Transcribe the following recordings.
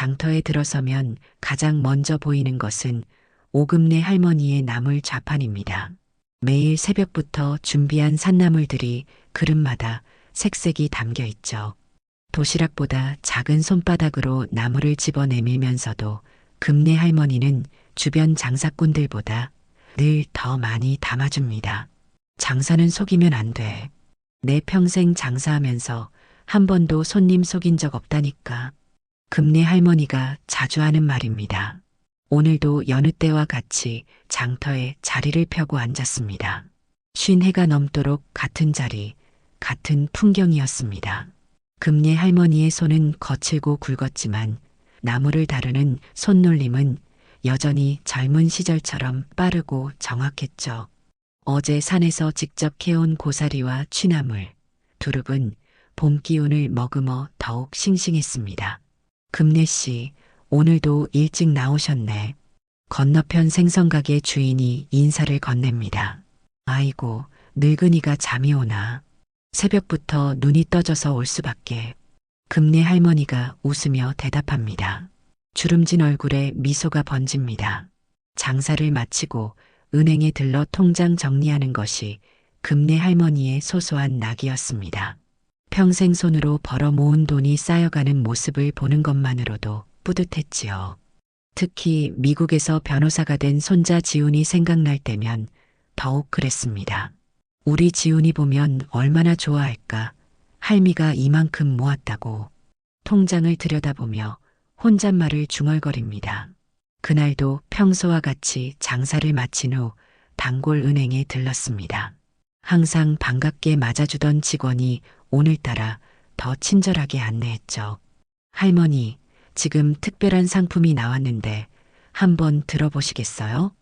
장터에 들어서면 가장 먼저 보이는 것은 오금내 할머니의 나물 좌판입니다. 매일 새벽부터 준비한 산나물들이 그릇마다 색색이 담겨 있죠. 도시락보다 작은 손바닥으로 나물을 집어 내밀면서도 금내 할머니는 주변 장사꾼들보다 늘 더 많이 담아줍니다. 장사는 속이면 안 돼. 내 평생 장사하면서 한 번도 손님 속인 적 없다니까. 금내 할머니가 자주 하는 말입니다. 오늘도 여느 때와 같이 장터에 자리를 펴고 앉았습니다. 쉰 해가 넘도록 같은 자리, 같은 풍경이었습니다. 금내 할머니의 손은 거칠고 굵었지만 나무를 다루는 손놀림은 여전히 젊은 시절처럼 빠르고 정확했죠. 어제 산에서 직접 캐온 고사리와 취나물, 두릅은 봄 기운을 머금어 더욱 싱싱했습니다. 금내 씨, 오늘도 일찍 나오셨네. 건너편 생선가게 주인이 인사를 건넵니다. 아이고, 늙은이가 잠이 오나. 새벽부터 눈이 떠져서 올 수밖에. 금내 할머니가 웃으며 대답합니다. 주름진 얼굴에 미소가 번집니다. 장사를 마치고 은행에 들러 통장 정리하는 것이 금내 할머니의 소소한 낙이었습니다. 평생 손으로 벌어 모은 돈이 쌓여가는 모습을 보는 것만으로도 뿌듯했지요. 특히 미국에서 변호사가 된 손자 지훈이 생각날 때면 더욱 그랬습니다. 우리 지훈이 보면 얼마나 좋아할까. 할미가 이만큼 모았다고. 통장을 들여다보며 혼잣말을 중얼거립니다. 그날도 평소와 같이 장사를 마친 후 단골은행에 들렀습니다. 항상 반갑게 맞아주던 직원이 오늘따라 더 친절하게 안내했죠. 할머니, 지금 특별한 상품이 나왔는데 한번 들어보시겠어요?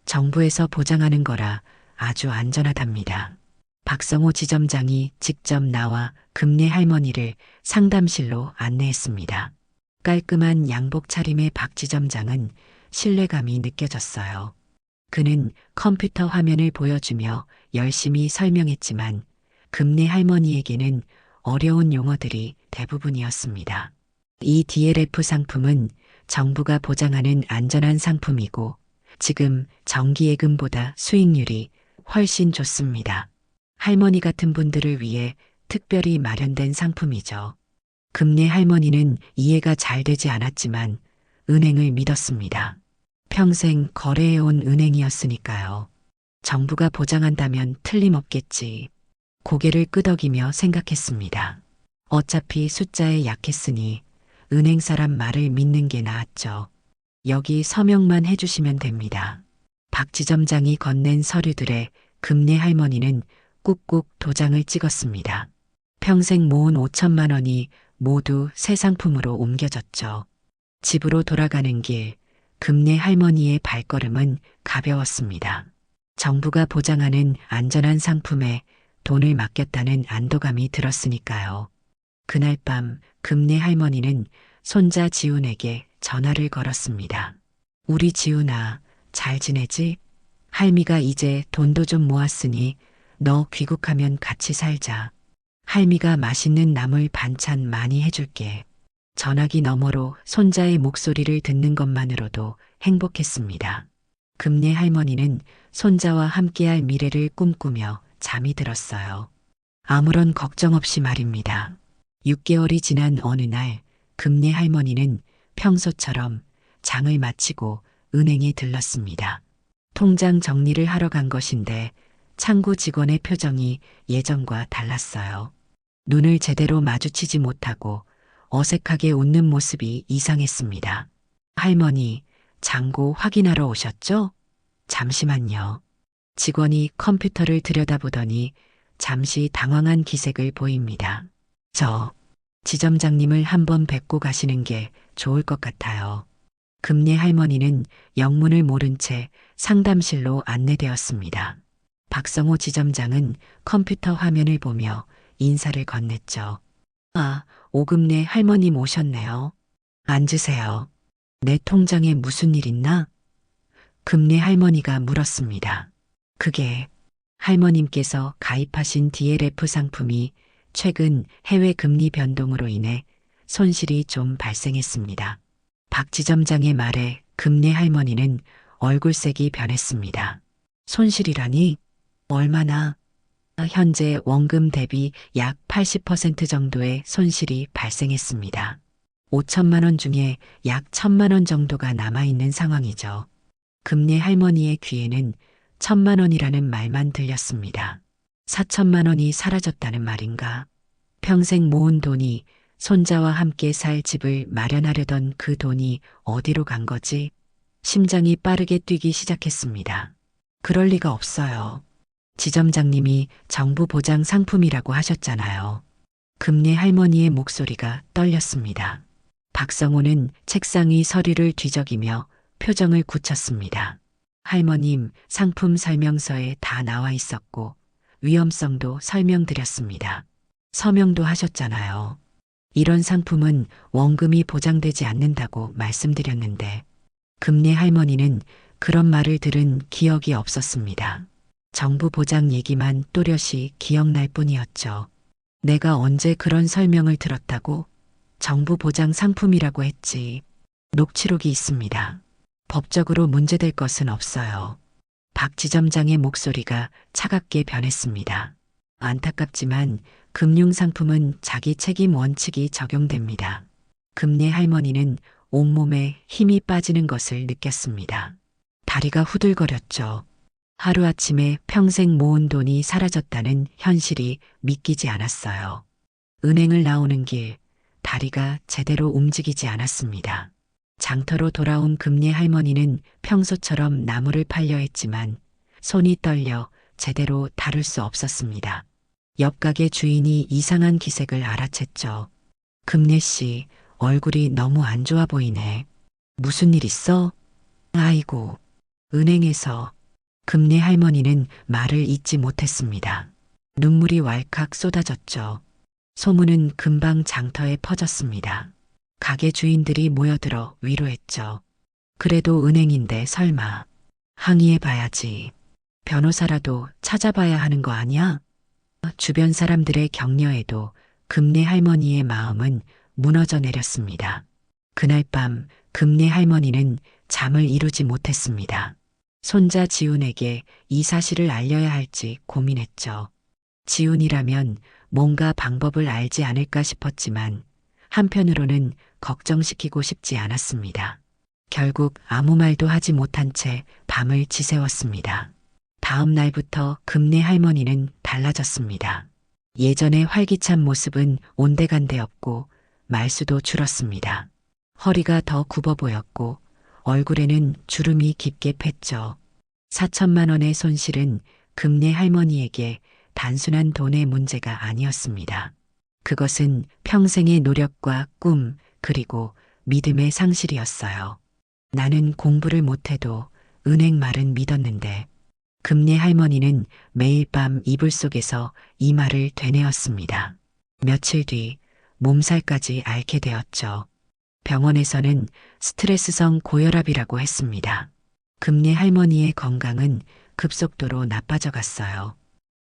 정부에서 보장하는 거라 아주 안전하답니다. 박성호 지점장이 직접 나와 금내 할머니를 상담실로 안내했습니다. 깔끔한 양복 차림의 박 지점장은 신뢰감이 느껴졌어요. 그는 컴퓨터 화면을 보여주며 열심히 설명했지만 금내 할머니에게는 어려운 용어들이 대부분이었습니다. 이 DLF 상품은 정부가 보장하는 안전한 상품이고 지금 정기예금보다 수익률이 훨씬 좋습니다. 할머니 같은 분들을 위해 특별히 마련된 상품이죠. 금내 할머니는 이해가 잘 되지 않았지만 은행을 믿었습니다. 평생 거래해온 은행이었으니까요. 정부가 보장한다면 틀림없겠지. 고개를 끄덕이며 생각했습니다. 어차피 숫자에 약했으니 은행 사람 말을 믿는 게 나았죠. 여기 서명만 해주시면 됩니다. 박 지점장이 건넨 서류들에 금내 할머니는 꾹꾹 도장을 찍었습니다. 평생 모은 5천만 원이 모두 새 상품으로 옮겨졌죠. 집으로 돌아가는 길, 금내 할머니의 발걸음은 가벼웠습니다. 정부가 보장하는 안전한 상품에 돈을 맡겼다는 안도감이 들었으니까요. 그날 밤 금내 할머니는 손자 지훈에게 전화를 걸었습니다. 우리 지훈아, 잘 지내지? 할미가 이제 돈도 좀 모았으니 너 귀국하면 같이 살자. 할미가 맛있는 나물 반찬 많이 해줄게. 전화기 너머로 손자의 목소리를 듣는 것만으로도 행복했습니다. 금내 할머니는 손자와 함께할 미래를 꿈꾸며 잠이 들었어요. 아무런 걱정 없이 말입니다. 6개월이 지난 어느 날 금내 할머니는 평소처럼 장을 마치고 은행에 들렀습니다. 통장 정리를 하러 간 것인데 창구 직원의 표정이 예전과 달랐어요. 눈을 제대로 마주치지 못하고 어색하게 웃는 모습이 이상했습니다. 할머니, 잔고 확인하러 오셨죠? 잠시만요. 직원이 컴퓨터를 들여다보더니 잠시 당황한 기색을 보입니다. 저 지점장님을 한번 뵙고 가시는 게 좋을 것 같아요. 금내 할머니는 영문을 모른 채 상담실로 안내되었습니다. 박성호 지점장은 컴퓨터 화면을 보며 인사를 건넸죠. 아, 오금내 할머님 오셨네요. 앉으세요. 내 통장에 무슨 일 있나? 금내 할머니가 물었습니다. 그게 할머님께서 가입하신 DLF 상품이 최근 해외 금리 변동으로 인해 손실이 좀 발생했습니다. 박 지점장의 말에 금내 할머니는 얼굴색이 변했습니다. 손실이라니? 얼마나? 현재 원금 대비 약 80% 정도의 손실이 발생했습니다. 5천만 원 중에 약 1천만 원 정도가 남아있는 상황이죠. 금내 할머니의 귀에는 1천만 원이라는 말만 들렸습니다. 4천만 원이 사라졌다는 말인가? 평생 모은 돈이 손자와 함께 살 집을 마련하려던 그 돈이 어디로 간 거지? 심장이 빠르게 뛰기 시작했습니다. 그럴 리가 없어요. 지점장님이 정부 보장 상품이라고 하셨잖아요. 금내 할머니의 목소리가 떨렸습니다. 박성호는 책상 위 서류를 뒤적이며 표정을 굳혔습니다. 할머님, 상품 설명서에 다 나와 있었고 위험성도 설명드렸습니다. 서명도 하셨잖아요. 이런 상품은 원금이 보장되지 않는다고 말씀드렸는데 금내 할머니는 그런 말을 들은 기억이 없었습니다. 정부 보장 얘기만 또렷이 기억날 뿐이었죠. 내가 언제 그런 설명을 들었다고? 정부 보장 상품이라고 했지. 녹취록이 있습니다. 법적으로 문제될 것은 없어요. 박 지점장의 목소리가 차갑게 변했습니다. 안타깝지만 금융상품은 자기 책임 원칙이 적용됩니다. 금내 할머니는 온몸에 힘이 빠지는 것을 느꼈습니다. 다리가 후들거렸죠. 하루아침에 평생 모은 돈이 사라졌다는 현실이 믿기지 않았어요. 은행을 나오는 길, 다리가 제대로 움직이지 않았습니다. 장터로 돌아온 금내 할머니는 평소처럼 나무를 팔려 했지만 손이 떨려 제대로 다룰 수 없었습니다. 옆 가게 주인이 이상한 기색을 알아챘죠. 금내 씨, 얼굴이 너무 안 좋아 보이네. 무슨 일 있어? 아이고, 은행에서. 금내 할머니는 말을 잇지 못했습니다. 눈물이 왈칵 쏟아졌죠. 소문은 금방 장터에 퍼졌습니다. 가게 주인들이 모여들어 위로했죠. 그래도 은행인데 설마. 항의해봐야지. 변호사라도 찾아봐야 하는 거 아니야? 주변 사람들의 격려에도 금내 할머니의 마음은 무너져 내렸습니다. 그날 밤 금내 할머니는 잠을 이루지 못했습니다. 손자 지훈에게 이 사실을 알려야 할지 고민했죠. 지훈이라면 뭔가 방법을 알지 않을까 싶었지만 한편으로는 걱정시키고 싶지 않았습니다. 결국 아무 말도 하지 못한 채 밤을 지새웠습니다. 다음 날부터 금내 할머니는 달라졌습니다. 예전의 활기찬 모습은 온데간데 없고 말수도 줄었습니다. 허리가 더 굽어 보였고 얼굴에는 주름이 깊게 팼죠. 4천만 원의 손실은 금내 할머니에게 단순한 돈의 문제가 아니었습니다. 그것은 평생의 노력과 꿈 그리고 믿음의 상실이었어요. 나는 공부를 못해도 은행 말은 믿었는데 금내 할머니는 매일 밤 이불 속에서 이 말을 되뇌었습니다. 며칠 뒤 몸살까지 앓게 되었죠. 병원에서는 스트레스성 고혈압이라고 했습니다. 금내 할머니의 건강은 급속도로 나빠져 갔어요.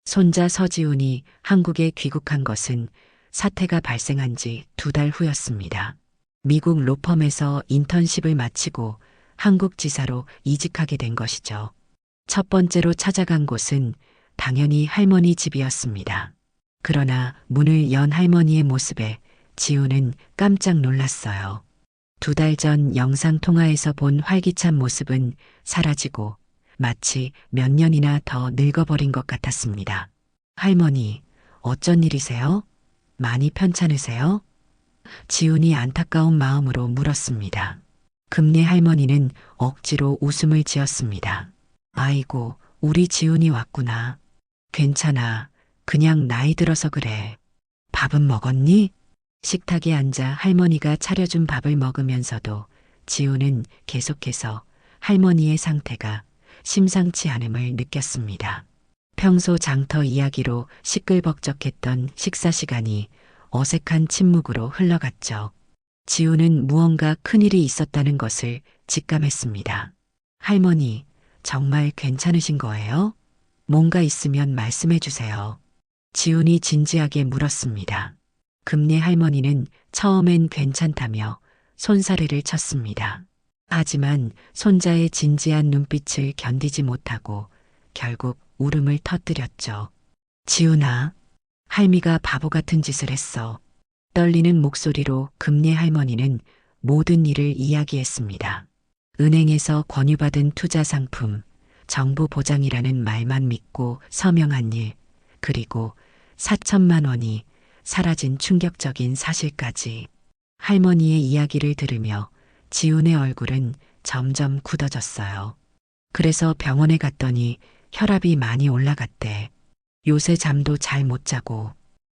손자 서지훈이 한국에 귀국한 것은 사태가 발생한 지 2달 후였습니다. 미국 로펌에서 인턴십을 마치고 한국 지사로 이직하게 된 것이죠. 첫 번째로 찾아간 곳은 당연히 할머니 집이었습니다. 그러나 문을 연 할머니의 모습에 지훈은 깜짝 놀랐어요. 2달 전 영상통화에서 본 활기찬 모습은 사라지고 마치 몇 년이나 더 늙어버린 것 같았습니다. 할머니, 어쩐 일이세요? 많이 편찮으세요? 지훈이 안타까운 마음으로 물었습니다. 금내 할머니는 억지로 웃음을 지었습니다. 아이고, 우리 지훈이 왔구나. 괜찮아. 그냥 나이 들어서 그래. 밥은 먹었니? 식탁에 앉아 할머니가 차려준 밥을 먹으면서도 지훈은 계속해서 할머니의 상태가 심상치 않음을 느꼈습니다. 평소 장터 이야기로 시끌벅적했던 식사 시간이 어색한 침묵으로 흘러갔죠. 지훈은 무언가 큰일이 있었다는 것을 직감했습니다. 할머니, 정말 괜찮으신 거예요? 뭔가 있으면 말씀해 주세요. 지훈이 진지하게 물었습니다. 금내 할머니는 처음엔 괜찮다며 손사래를 쳤습니다. 하지만 손자의 진지한 눈빛을 견디지 못하고 결국 울음을 터뜨렸죠. 지훈아, 할미가 바보 같은 짓을 했어. 떨리는 목소리로 금례 할머니는 모든 일을 이야기했습니다. 은행에서 권유받은 투자 상품, 정부 보장이라는 말만 믿고 서명한 일, 그리고 4천만 원이 사라진 충격적인 사실까지. 할머니의 이야기를 들으며 지훈의 얼굴은 점점 굳어졌어요. 그래서 병원에 갔더니 혈압이 많이 올라갔대. 요새 잠도 잘 못 자고.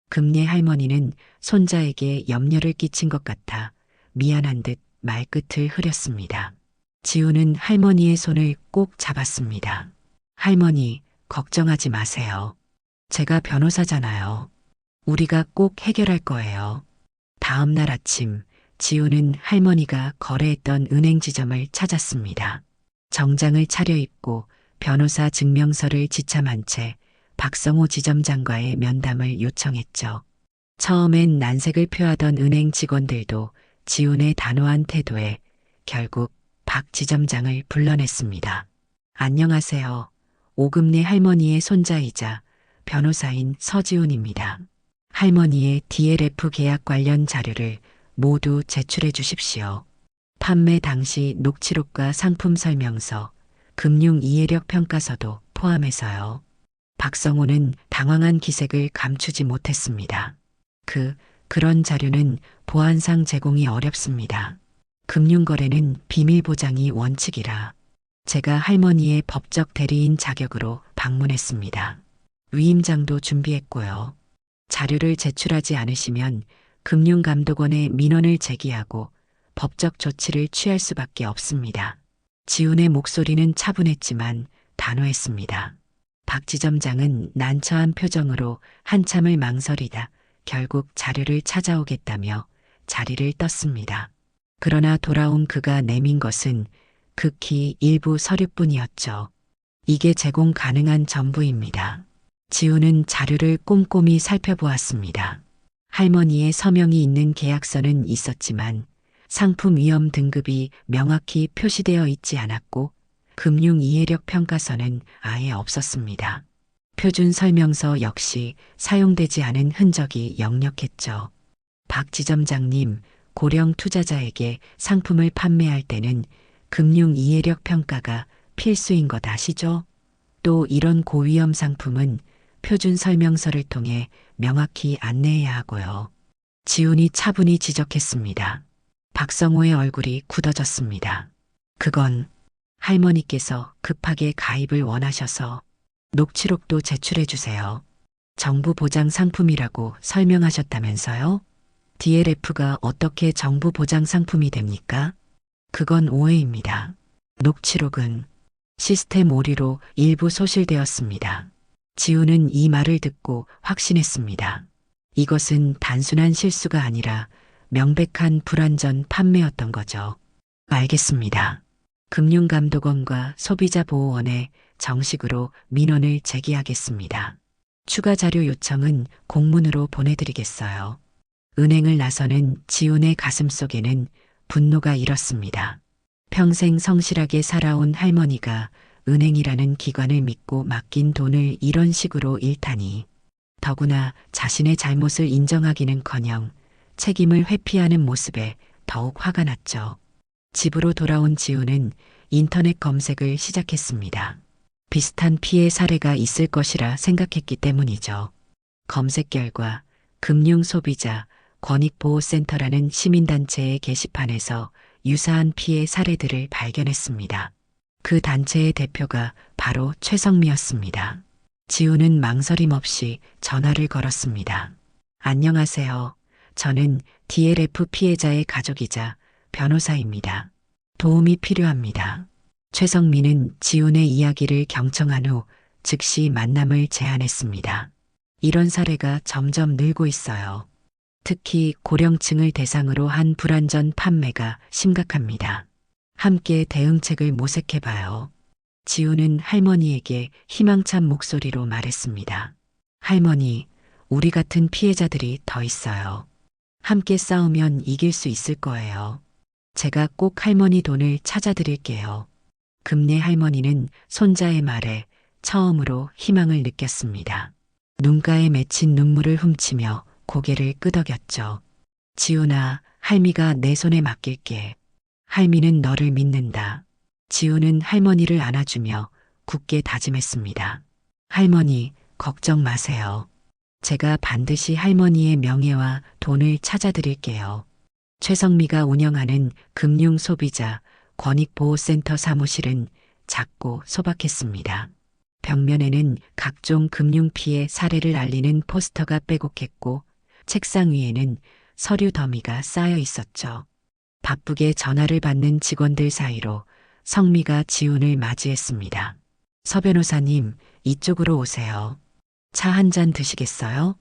금례 할머니는 손자에게 염려를 끼친 것 같아 미안한 듯 말끝을 흐렸습니다. 지훈은 할머니의 손을 꼭 잡았습니다. 할머니, 걱정하지 마세요. 제가 변호사잖아요. 우리가 꼭 해결할 거예요. 다음 날 아침, 지훈은 할머니가 거래했던 은행 지점을 찾았습니다. 정장을 차려입고 변호사 증명서를 지참한 채 박성호 지점장과의 면담을 요청했죠. 처음엔 난색을 표하던 은행 직원들도 지훈의 단호한 태도에 결국 박 지점장을 불러냈습니다. 안녕하세요. 오금래 할머니의 손자이자 변호사인 서지훈입니다. 할머니의 DLF 계약 관련 자료를 모두 제출해 주십시오. 판매 당시 녹취록과 상품 설명서, 금융 이해력 평가서도 포함해서요. 박성호는 당황한 기색을 감추지 못했습니다. 그런 자료는 보안상 제공이 어렵습니다. 금융거래는 비밀 보장이 원칙이라 제가 할머니의 법적 대리인 자격으로 방문했습니다. 위임장도 준비했고요. 자료를 제출하지 않으시면 금융감독원에 민원을 제기하고 법적 조치를 취할 수밖에 없습니다. 지훈의 목소리는 차분했지만 단호했습니다. 박 지점장은 난처한 표정으로 한참을 망설이다 결국 자료를 찾아오겠다며 자리를 떴습니다. 그러나 돌아온 그가 내민 것은 극히 일부 서류뿐이었죠. 이게 제공 가능한 전부입니다. 지훈은 자료를 꼼꼼히 살펴보았습니다. 할머니의 서명이 있는 계약서는 있었지만 상품 위험 등급이 명확히 표시되어 있지 않았고 금융 이해력 평가서는 아예 없었습니다. 표준 설명서 역시 사용되지 않은 흔적이 역력했죠. 박 지점장님, 고령 투자자에게 상품을 판매할 때는 금융 이해력 평가가 필수인 것 아시죠? 또 이런 고위험 상품은 표준 설명서를 통해 명확히 안내해야 하고요. 지훈이 차분히 지적했습니다. 박성호의 얼굴이 굳어졌습니다. 그건 할머니께서 급하게 가입을 원하셔서 녹취록도 제출해 주세요. 정부 보장 상품이라고 설명하셨다면서요? DLF가 어떻게 정부 보장 상품이 됩니까? 그건 오해입니다. 녹취록은 시스템 오류로 일부 소실되었습니다. 지훈은 이 말을 듣고 확신했습니다. 이것은 단순한 실수가 아니라 명백한 불완전 판매였던 거죠. 알겠습니다. 금융감독원과 소비자보호원에 정식으로 민원을 제기하겠습니다. 추가 자료 요청은 공문으로 보내드리겠어요. 은행을 나서는 지훈의 가슴속에는 분노가 일었습니다. 평생 성실하게 살아온 할머니가 은행이라는 기관을 믿고 맡긴 돈을 이런 식으로 잃다니. 더구나 자신의 잘못을 인정하기는커녕 책임을 회피하는 모습에 더욱 화가 났죠. 집으로 돌아온 지훈은 인터넷 검색을 시작했습니다. 비슷한 피해 사례가 있을 것이라 생각했기 때문이죠. 검색 결과 금융소비자 권익보호센터라는 시민단체의 게시판에서 유사한 피해 사례들을 발견했습니다. 그 단체의 대표가 바로 최성미였습니다. 지훈은 망설임 없이 전화를 걸었습니다. 안녕하세요. 저는 DLF 피해자의 가족이자 변호사입니다. 도움이 필요합니다. 최성미는 지훈의 이야기를 경청한 후 즉시 만남을 제안했습니다. 이런 사례가 점점 늘고 있어요. 특히 고령층을 대상으로 한 불완전 판매가 심각합니다. 함께 대응책을 모색해봐요. 지훈은 할머니에게 희망찬 목소리로 말했습니다. 할머니, 우리 같은 피해자들이 더 있어요. 함께 싸우면 이길 수 있을 거예요. 제가 꼭 할머니 돈을 찾아드릴게요. 금내 할머니는 손자의 말에 처음으로 희망을 느꼈습니다. 눈가에 맺힌 눈물을 훔치며 고개를 끄덕였죠. 지훈아, 할미가 내 손에 맡길게. 할미는 너를 믿는다. 지훈은 할머니를 안아주며 굳게 다짐했습니다. 할머니, 걱정 마세요. 제가 반드시 할머니의 명예와 돈을 찾아드릴게요. 최성미가 운영하는 금융소비자 권익보호센터 사무실은 작고 소박했습니다. 벽면에는 각종 금융피해 사례를 알리는 포스터가 빼곡했고 책상 위에는 서류 더미가 쌓여 있었죠. 바쁘게 전화를 받는 직원들 사이로 성미가 지훈을 맞이했습니다. 서 변호사님, 이쪽으로 오세요. 차 한 잔 드시겠어요?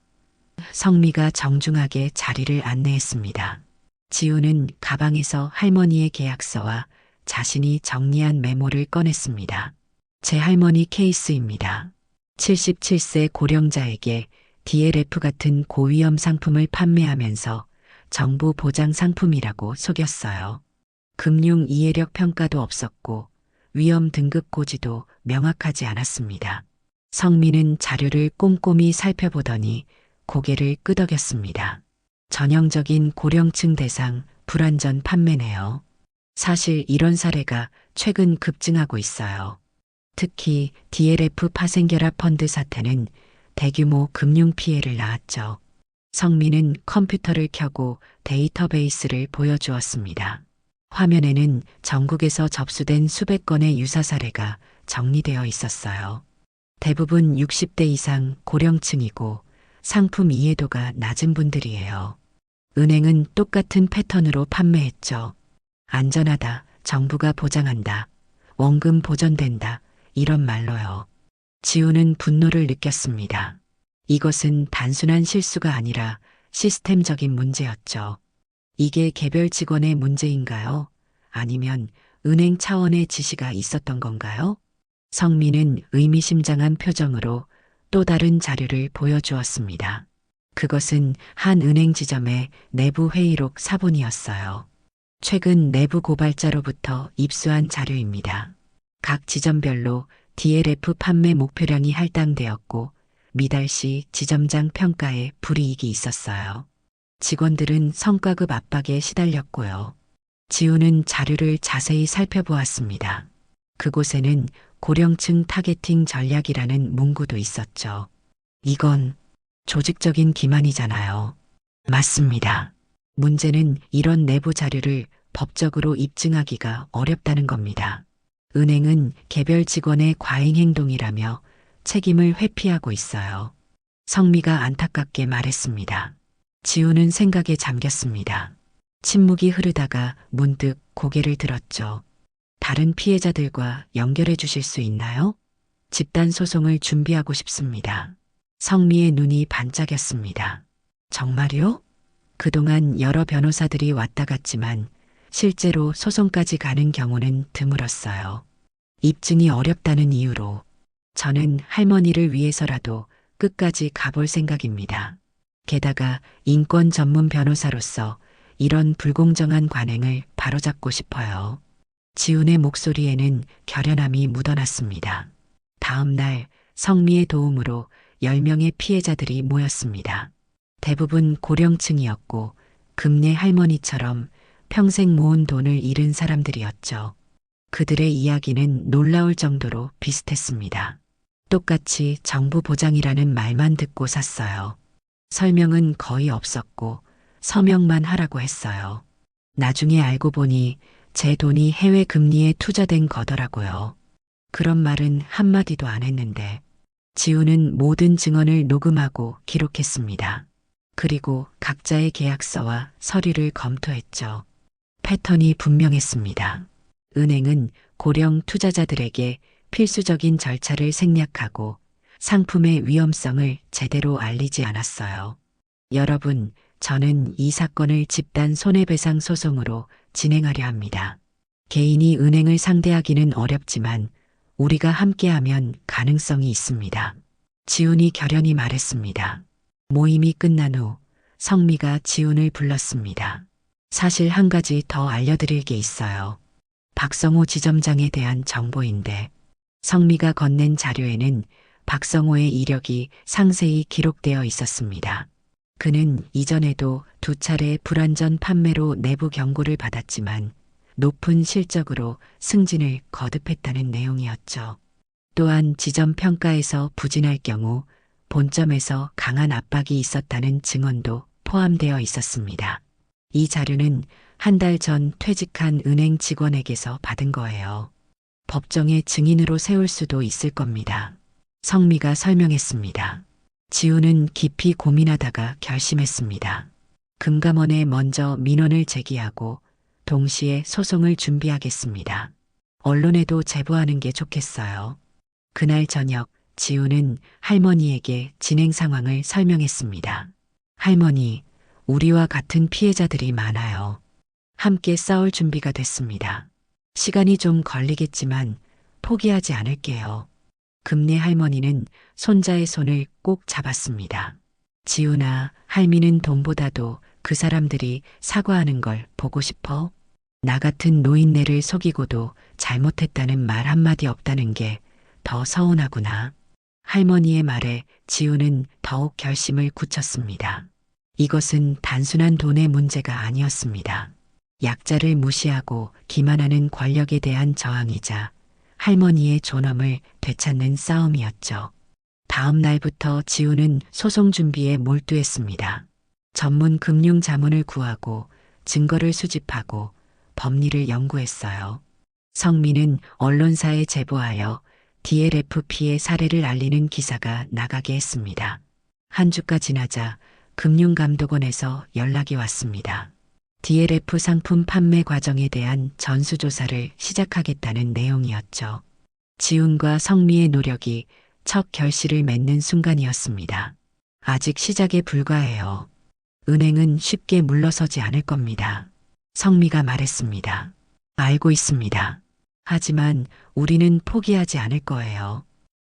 성미가 정중하게 자리를 안내했습니다. 지훈은 가방에서 할머니의 계약서와 자신이 정리한 메모를 꺼냈습니다. 제 할머니 케이스입니다. 77세 고령자에게 DLF 같은 고위험 상품을 판매하면서 정부 보장 상품이라고 속였어요. 금융 이해력 평가도 없었고 위험 등급 고지도 명확하지 않았습니다. 성민은 자료를 꼼꼼히 살펴보더니 고개를 끄덕였습니다. 전형적인 고령층 대상 불완전 판매네요. 사실 이런 사례가 최근 급증하고 있어요. 특히 DLF 파생결합 펀드 사태는 대규모 금융 피해를 낳았죠. 성민은 컴퓨터를 켜고 데이터베이스를 보여주었습니다. 화면에는 전국에서 접수된 수백 건의 유사 사례가 정리되어 있었어요. 대부분 60대 이상 고령층이고 상품 이해도가 낮은 분들이에요. 은행은 똑같은 패턴으로 판매했죠. 안전하다, 정부가 보장한다, 원금 보전된다, 이런 말로요. 지훈은 분노를 느꼈습니다. 이것은 단순한 실수가 아니라 시스템적인 문제였죠. 이게 개별 직원의 문제인가요? 아니면 은행 차원의 지시가 있었던 건가요? 성민은 의미심장한 표정으로 또 다른 자료를 보여주었습니다. 그것은 한 은행 지점의 내부 회의록 사본이었어요. 최근 내부 고발자로부터 입수한 자료입니다. 각 지점별로 DLF 판매 목표량이 할당되었고 미달시 지점장 평가에 불이익이 있었어요. 직원들은 성과급 압박에 시달렸고요. 지훈은 자료를 자세히 살펴보았습니다. 그곳에는 고령층 타겟팅 전략이라는 문구도 있었죠. 이건 조직적인 기만이잖아요. 맞습니다. 문제는 이런 내부 자료를 법적으로 입증하기가 어렵다는 겁니다. 은행은 개별 직원의 과잉 행동이라며 책임을 회피하고 있어요. 성미가 안타깝게 말했습니다. 지훈은 생각에 잠겼습니다. 침묵이 흐르다가 문득 고개를 들었죠. 다른 피해자들과 연결해 주실 수 있나요? 집단 소송을 준비하고 싶습니다. 성미의 눈이 반짝였습니다. 정말요? 그동안 여러 변호사들이 왔다 갔지만 실제로 소송까지 가는 경우는 드물었어요. 입증이 어렵다는 이유로 저는 할머니를 위해서라도 끝까지 가볼 생각입니다. 게다가 인권 전문 변호사로서 이런 불공정한 관행을 바로잡고 싶어요. 지훈의 목소리에는 결연함이 묻어났습니다. 다음 날 성미의 도움으로 10명의 피해자들이 모였습니다. 대부분 고령층이었고 금례 할머니처럼 평생 모은 돈을 잃은 사람들이었죠. 그들의 이야기는 놀라울 정도로 비슷했습니다. 똑같이 정부 보장이라는 말만 듣고 샀어요. 설명은 거의 없었고 서명만 하라고 했어요. 나중에 알고 보니 제 돈이 해외 금리에 투자된 거더라고요. 그런 말은 한마디도 안 했는데 지훈은 모든 증언을 녹음하고 기록했습니다. 그리고 각자의 계약서와 서류를 검토했죠. 패턴이 분명했습니다. 은행은 고령 투자자들에게 필수적인 절차를 생략하고 상품의 위험성을 제대로 알리지 않았어요. 여러분, 저는 이 사건을 집단 손해배상 소송으로 진행하려 합니다. 개인이 은행을 상대하기는 어렵지만 우리가 함께하면 가능성이 있습니다. 지훈이 결연히 말했습니다. 모임이 끝난 후 성미가 지훈을 불렀습니다. 사실 한 가지 더 알려드릴 게 있어요. 박성호 지점장에 대한 정보인데 성미가 건넨 자료에는 박성호의 이력이 상세히 기록되어 있었습니다. 그는 이전에도 두 차례 불완전 판매로 내부 경고를 받았지만 높은 실적으로 승진을 거듭했다는 내용이었죠. 또한 지점 평가에서 부진할 경우 본점에서 강한 압박이 있었다는 증언도 포함되어 있었습니다. 이 자료는 한 달 전 퇴직한 은행 직원에게서 받은 거예요. 법정에 증인으로 세울 수도 있을 겁니다. 성미가 설명했습니다. 지우는 깊이 고민하다가 결심했습니다. 금감원에 먼저 민원을 제기하고 동시에 소송을 준비하겠습니다. 언론에도 제보하는 게 좋겠어요. 그날 저녁 지우는 할머니에게 진행 상황을 설명했습니다. 할머니, 우리와 같은 피해자들이 많아요. 함께 싸울 준비가 됐습니다. 시간이 좀 걸리겠지만 포기하지 않을게요. 금내 할머니는 손자의 손을 꼭 잡았습니다. 지우나 할미는 돈보다도 그 사람들이 사과하는 걸 보고 싶어? 나 같은 노인네를 속이고도 잘못했다는 말 한마디 없다는 게 더 서운하구나. 할머니의 말에 지우는 더욱 결심을 굳혔습니다. 이것은 단순한 돈의 문제가 아니었습니다. 약자를 무시하고 기만하는 권력에 대한 저항이자 할머니의 존엄을 되찾는 싸움이었죠. 다음 날부터 지우는 소송 준비에 몰두했습니다. 전문 금융 자문을 구하고 증거를 수집하고 법리를 연구했어요. 성미는 언론사에 제보하여 DLFP의 사례를 알리는 기사가 나가게 했습니다. 한 주가 지나자 금융감독원에서 연락이 왔습니다. DLF 상품 판매 과정에 대한 전수조사를 시작하겠다는 내용이었죠. 지훈과 성미의 노력이 첫 결실을 맺는 순간이었습니다. 아직 시작에 불과해요. 은행은 쉽게 물러서지 않을 겁니다. 성미가 말했습니다. 알고 있습니다. 하지만 우리는 포기하지 않을 거예요.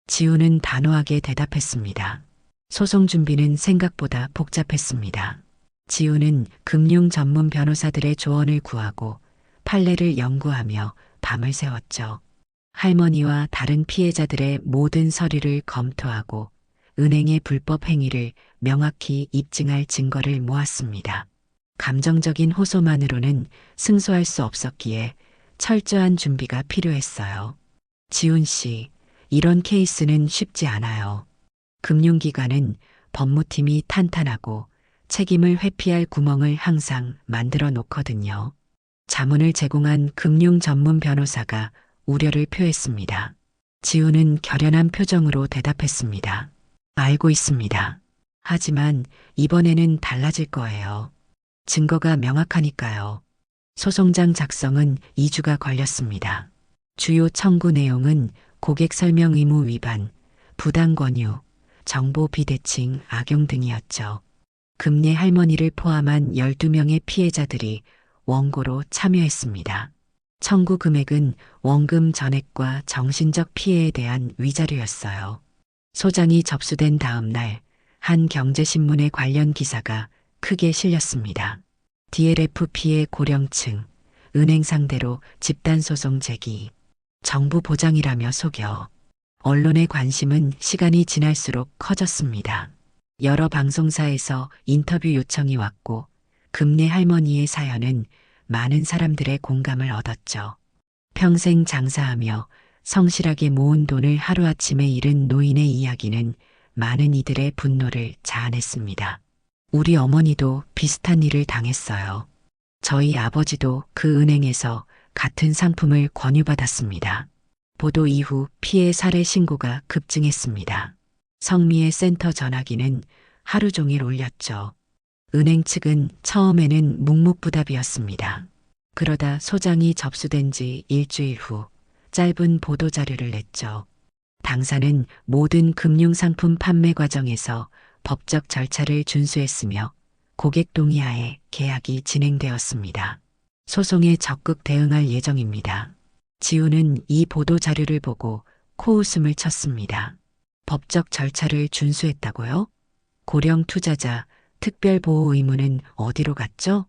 지훈은 단호하게 대답했습니다. 소송 준비는 생각보다 복잡했습니다. 지훈은 금융 전문 변호사들의 조언을 구하고 판례를 연구하며 밤을 새웠죠. 할머니와 다른 피해자들의 모든 서류를 검토하고 은행의 불법 행위를 명확히 입증할 증거를 모았습니다. 감정적인 호소만으로는 승소할 수 없었기에 철저한 준비가 필요했어요. 지훈 씨, 이런 케이스는 쉽지 않아요. 금융기관은 법무팀이 탄탄하고 책임을 회피할 구멍을 항상 만들어 놓거든요. 자문을 제공한 금융 전문 변호사가 우려를 표했습니다. 지훈은 결연한 표정으로 대답했습니다. 알고 있습니다. 하지만 이번에는 달라질 거예요. 증거가 명확하니까요. 소송장 작성은 2주가 걸렸습니다. 주요 청구 내용은 고객 설명 의무 위반, 부당 권유, 정보 비대칭, 악용 등이었죠. 금내 할머니를 포함한 12명의 피해자들이 원고로 참여했습니다. 청구 금액은 원금 전액과 정신적 피해에 대한 위자료였어요. 소장이 접수된 다음 날 한 경제신문의 관련 기사가 크게 실렸습니다. DLFP의 고령층, 은행 상대로 집단소송 제기, 정부 보장이라며 속여. 언론의 관심은 시간이 지날수록 커졌습니다. 여러 방송사에서 인터뷰 요청이 왔고 금내 할머니의 사연은 많은 사람들의 공감을 얻었죠. 평생 장사하며 성실하게 모은 돈을 하루아침에 잃은 노인의 이야기는 많은 이들의 분노를 자아냈습니다. 우리 어머니도 비슷한 일을 당했어요. 저희 아버지도 그 은행에서 같은 상품을 권유받았습니다. 보도 이후 피해 사례 신고가 급증했습니다. 성미의 센터 전화기는 하루 종일 울렸죠. 은행 측은 처음에는 묵묵부답이었습니다. 그러다 소장이 접수된 지 일주일 후 짧은 보도자료를 냈죠. 당사는 모든 금융상품 판매 과정에서 법적 절차를 준수했으며 고객 동의하에 계약이 진행되었습니다. 소송에 적극 대응할 예정입니다. 지우는 이 보도자료를 보고 코웃음을 쳤습니다. 법적 절차를 준수했다고요? 고령 투자자 특별보호 의무는 어디로 갔죠?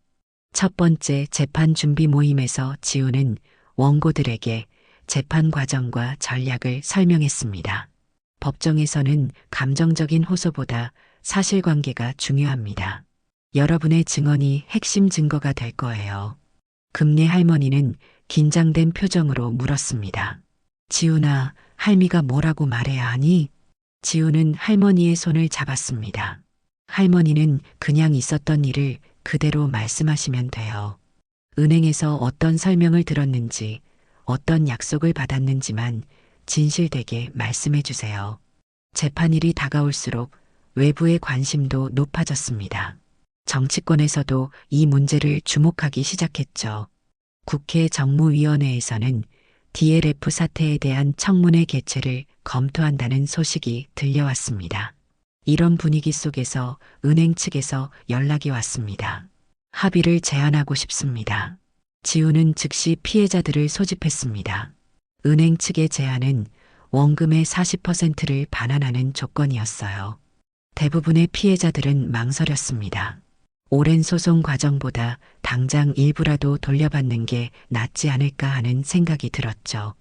첫 번째 재판 준비 모임에서 지우는 원고들에게 재판 과정과 전략을 설명했습니다. 법정에서는 감정적인 호소보다 사실관계가 중요합니다. 여러분의 증언이 핵심 증거가 될 거예요. 금내 할머니는 긴장된 표정으로 물었습니다. 지훈아, 할미가 뭐라고 말해야 하니? 지훈은 할머니의 손을 잡았습니다. 할머니는 그냥 있었던 일을 그대로 말씀하시면 돼요. 은행에서 어떤 설명을 들었는지, 어떤 약속을 받았는지만 진실되게 말씀해 주세요. 재판일이 다가올수록 외부의 관심도 높아졌습니다. 정치권에서도 이 문제를 주목하기 시작했죠. 국회 정무위원회에서는 DLF 사태에 대한 청문회 개최를 검토한다는 소식이 들려왔습니다. 이런 분위기 속에서 은행 측에서 연락이 왔습니다. 합의를 제안하고 싶습니다. 지우는 즉시 피해자들을 소집했습니다. 은행 측의 제안은 원금의 40%를 반환하는 조건이었어요. 대부분의 피해자들은 망설였습니다. 오랜 소송 과정보다 당장 일부라도 돌려받는 게 낫지 않을까 하는 생각이 들었죠.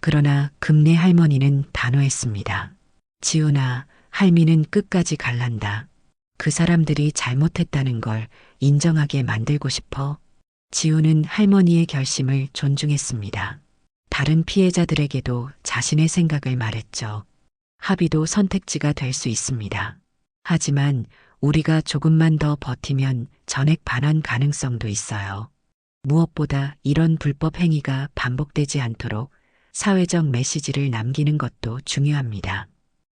그러나 금내 할머니는 단호했습니다. 지훈아, 할미는 끝까지 갈란다. 그 사람들이 잘못했다는 걸 인정하게 만들고 싶어. 지훈은 할머니의 결심을 존중했습니다. 다른 피해자들에게도 자신의 생각을 말했죠. 합의도 선택지가 될 수 있습니다. 하지만 우리가 조금만 더 버티면 전액 반환 가능성도 있어요. 무엇보다 이런 불법 행위가 반복되지 않도록 사회적 메시지를 남기는 것도 중요합니다.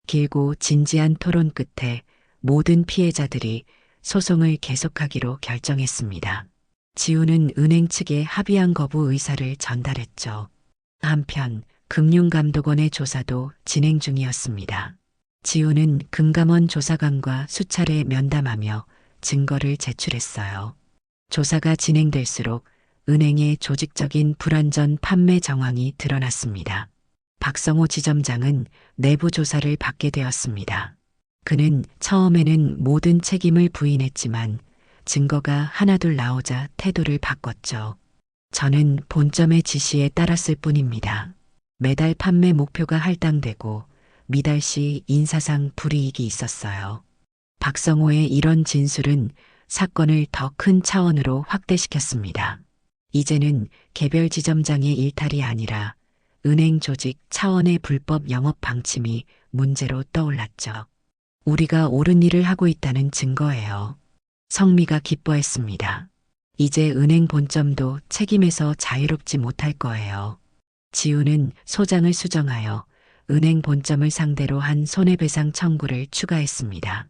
길고 진지한 토론 끝에 모든 피해자들이 소송을 계속하기로 결정했습니다. 지우는 은행 측에 합의안 거부 의사를 전달했죠. 한편 금융감독원의 조사도 진행 중이었습니다. 지우는 금감원 조사관과 수차례 면담하며 증거를 제출했어요. 조사가 진행될수록 은행의 조직적인 불완전 판매 정황이 드러났습니다. 박성호 지점장은 내부 조사를 받게 되었습니다. 그는 처음에는 모든 책임을 부인했지만 증거가 하나둘 나오자 태도를 바꿨죠. 저는 본점의 지시에 따랐을 뿐입니다. 매달 판매 목표가 할당되고 미달 시 인사상 불이익이 있었어요. 박성호의 이런 진술은 사건을 더 큰 차원으로 확대시켰습니다. 이제는 개별 지점장의 일탈이 아니라 은행 조직 차원의 불법 영업 방침이 문제로 떠올랐죠. 우리가 옳은 일을 하고 있다는 증거예요. 성미가 기뻐했습니다. 이제 은행 본점도 책임에서 자유롭지 못할 거예요. 지우는 소장을 수정하여 은행 본점을 상대로 한 손해배상 청구를 추가했습니다.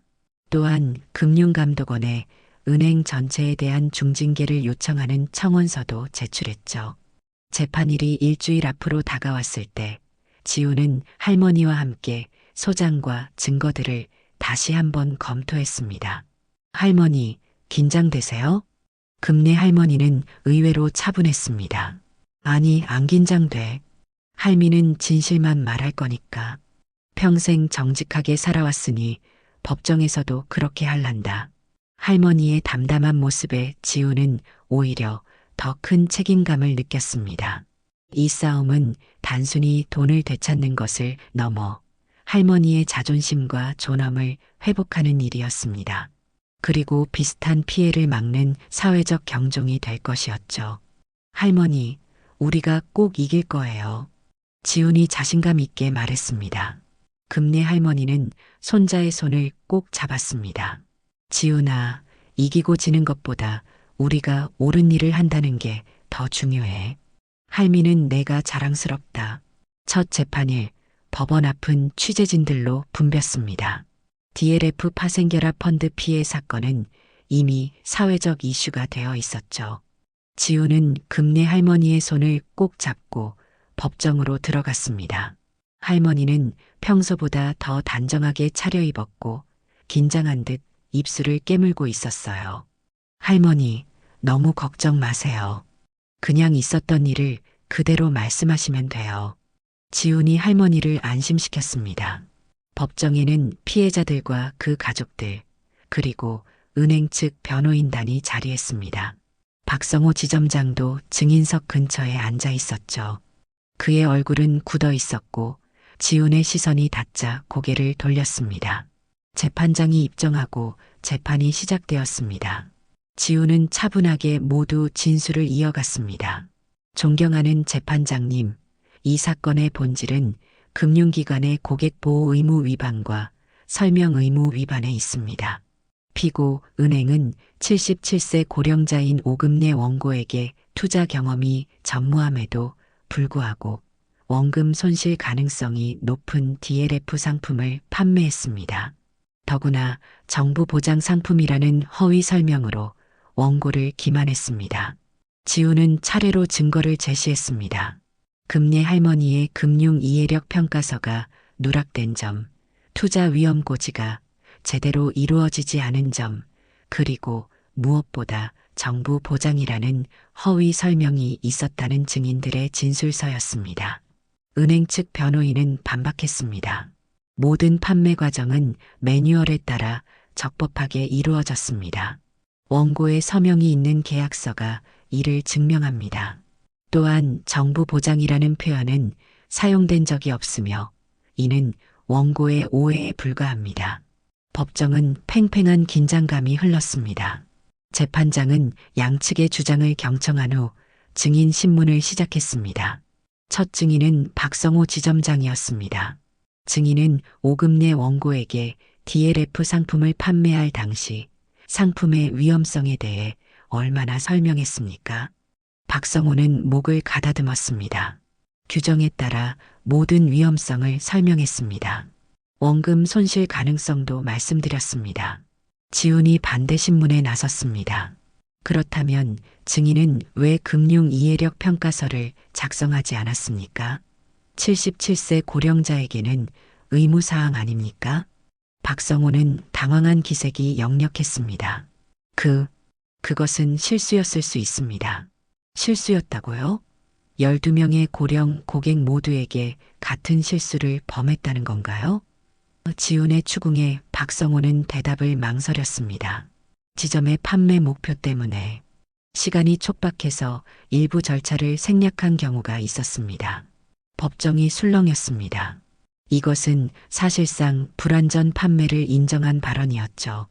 또한 금융감독원에 은행 전체에 대한 중징계를 요청하는 청원서도 제출했죠. 재판일이 일주일 앞으로 다가왔을 때 지우는 할머니와 함께 소장과 증거들을 다시 한번 검토했습니다. 할머니, 긴장되세요? 금내 할머니는 의외로 차분했습니다. 아니, 안 긴장돼. 할미는 진실만 말할 거니까. 평생 정직하게 살아왔으니 법정에서도 그렇게 할란다. 할머니의 담담한 모습에 지우는 오히려 더 큰 책임감을 느꼈습니다. 이 싸움은 단순히 돈을 되찾는 것을 넘어 할머니의 자존심과 존엄을 회복하는 일이었습니다. 그리고 비슷한 피해를 막는 사회적 경종이 될 것이었죠. 할머니, 우리가 꼭 이길 거예요. 지훈이 자신감 있게 말했습니다. 금내 할머니는 손자의 손을 꼭 잡았습니다. 지훈아, 이기고 지는 것보다 우리가 옳은 일을 한다는 게 더 중요해. 할미는 내가 자랑스럽다. 첫 재판일 법원 앞은 취재진들로 붐볐습니다. DLF 파생결합 펀드 피해 사건은 이미 사회적 이슈가 되어 있었죠. 지우는 금내 할머니의 손을 꼭 잡고 법정으로 들어갔습니다. 할머니는 평소보다 더 단정하게 차려입었고 긴장한 듯 입술을 깨물고 있었어요. 할머니, 너무 걱정 마세요. 그냥 있었던 일을 그대로 말씀하시면 돼요. 지훈이 할머니를 안심시켰습니다. 법정에는 피해자들과 그 가족들, 그리고 은행 측 변호인단이 자리했습니다. 박성호 지점장도 증인석 근처에 앉아 있었죠. 그의 얼굴은 굳어 있었고 지훈의 시선이 닿자 고개를 돌렸습니다. 재판장이 입정하고 재판이 시작되었습니다. 지훈은 차분하게 모두 진술을 이어갔습니다. 존경하는 재판장님, 이 사건의 본질은 금융기관의 고객보호 의무 위반과 설명 의무 위반에 있습니다. 피고 은행은 77세 고령자인 오금내 원고에게 투자 경험이 전무함에도 불구하고 원금 손실 가능성이 높은 DLF 상품을 판매했습니다. 더구나 정부 보장 상품이라는 허위 설명으로 원고를 기만했습니다. 지훈은 차례로 증거를 제시했습니다. 금례 할머니의 금융 이해력 평가서가 누락된 점, 투자 위험 고지가 제대로 이루어지지 않은 점, 그리고 무엇보다 정부 보장이라는 허위 설명이 있었다는 증인들의 진술서였습니다. 은행 측 변호인은 반박했습니다. 모든 판매 과정은 매뉴얼에 따라 적법하게 이루어졌습니다. 원고의 서명이 있는 계약서가 이를 증명합니다. 또한 정부 보장이라는 표현은 사용된 적이 없으며 이는 원고의 오해에 불과합니다. 법정은 팽팽한 긴장감이 흘렀습니다. 재판장은 양측의 주장을 경청한 후 증인 신문을 시작했습니다. 첫 증인은 박성호 지점장이었습니다. 증인은 오금내 원고에게 DLF 상품을 판매할 당시 상품의 위험성에 대해 얼마나 설명했습니까? 박성호는 목을 가다듬었습니다. 규정에 따라 모든 위험성을 설명했습니다. 원금 손실 가능성도 말씀드렸습니다. 지훈이 반대 신문에 나섰습니다. 그렇다면 증인은 왜 금융 이해력 평가서를 작성하지 않았습니까? 77세 고령자에게는 의무사항 아닙니까? 박성호는 당황한 기색이 역력했습니다. 그것은 실수였을 수 있습니다. 실수였다고요? 12명의 고령 고객 모두에게 같은 실수를 범했다는 건가요? 지훈의 추궁에 박성호는 대답을 망설였습니다. 지점의 판매 목표 때문에 시간이 촉박해서 일부 절차를 생략한 경우가 있었습니다. 법정이 술렁였습니다. 이것은 사실상 불완전 판매를 인정한 발언이었죠.